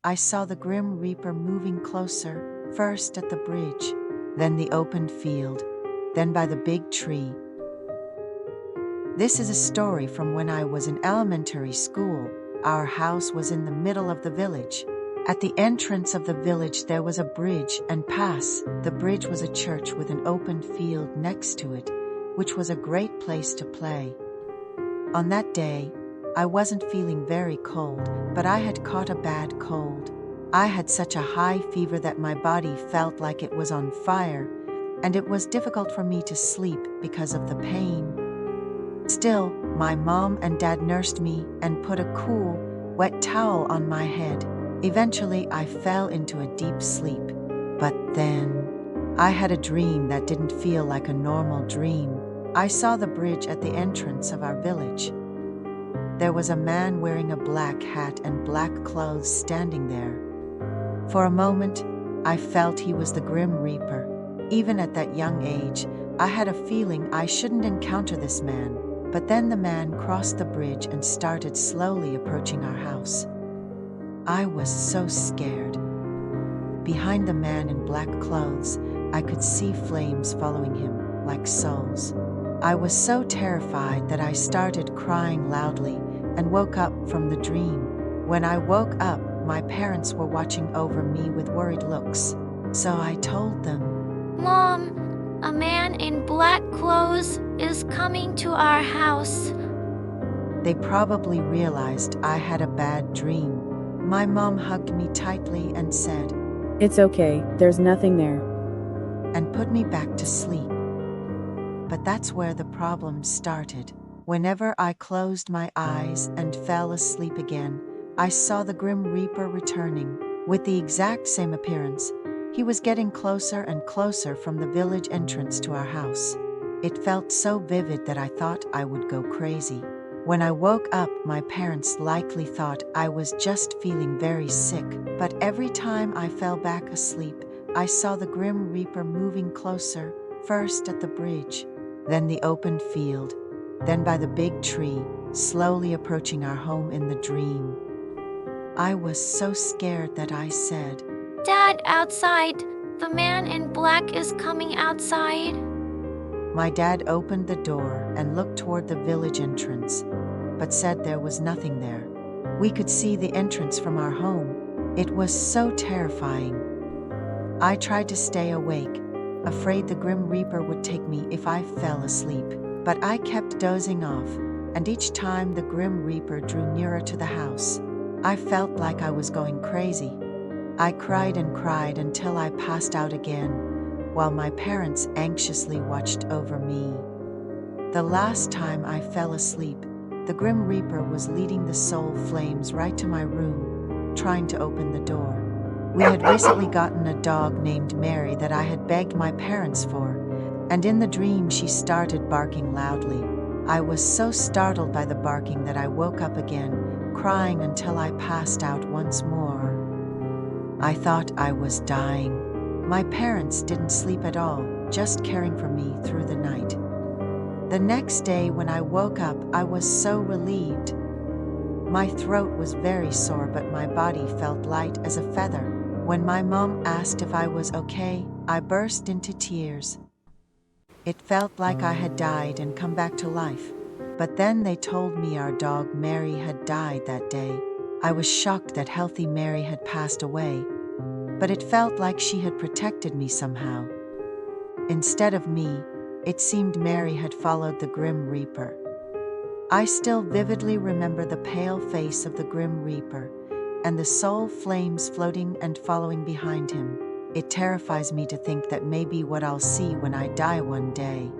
I saw the Grim Reaper moving closer, first at the bridge, then the open field, then by the big tree. This is a story from when I was in elementary school. Our house was in the middle of the village. At the entrance of the village there was a bridge and pass. The bridge was a church with an open field next to it, which was a great place to play. On that day, I wasn't feeling very cold, but I had caught a bad cold. I had such a high fever that my body felt like it was on fire, and it was difficult for me to sleep because of the pain. Still, my mom and dad nursed me and put a cool, wet towel on my head. Eventually, I fell into a deep sleep. But then, I had a dream that didn't feel like a normal dream. I saw the bridge at the entrance of our village. There was a man wearing a black hat and black clothes standing there. For a moment, I felt he was the Grim Reaper. Even at that young age, I had a feeling I shouldn't encounter this man. But then the man crossed the bridge and started slowly approaching our house. I was so scared. Behind the man in black clothes, I could see flames following him, like souls. I was so terrified that I started crying loudly and woke up from the dream. When I woke up, my parents were watching over me with worried looks. So I told them, "Mom, a man in black clothes is coming to our house." They probably realized I had a bad dream. My mom hugged me tightly and said, "It's okay, there's nothing there," and put me back to sleep. But that's where the problem started. Whenever I closed my eyes and fell asleep again, I saw the Grim Reaper returning, with the exact same appearance. He was getting closer and closer from the village entrance to our house. It felt so vivid that I thought I would go crazy. When I woke up, my parents likely thought I was just feeling very sick, but every time I fell back asleep, I saw the Grim Reaper moving closer, first at the bridge, then the open field, then by the big tree, slowly approaching our home in the dream. I was so scared that I said, "Dad, outside! The man in black is coming outside." My dad opened the door and looked toward the village entrance, but said there was nothing there. We could see the entrance from our home. It was so terrifying. I tried to stay awake, afraid the Grim Reaper would take me if I fell asleep. But I kept dozing off, and each time the Grim Reaper drew nearer to the house, I felt like I was going crazy. I cried and cried until I passed out again, while my parents anxiously watched over me. The last time I fell asleep, the Grim Reaper was leading the soul flames right to my room, trying to open the door. We had recently gotten a dog named Mary that I had begged my parents for, and in the dream she started barking loudly. I was so startled by the barking that I woke up again, crying until I passed out once more. I thought I was dying. My parents didn't sleep at all, just caring for me through the night. The next day when I woke up, I was so relieved. My throat was very sore, but my body felt light as a feather. When my mom asked if I was okay, I burst into tears. It felt like I had died and come back to life. But then they told me our dog Mary had died that day. I was shocked that healthy Mary had passed away, but it felt like she had protected me somehow. Instead of me, it seemed Mary had followed the Grim Reaper. I still vividly remember the pale face of the Grim Reaper and the soul flames floating and following behind him. It terrifies me to think that may be what I'll see when I die one day.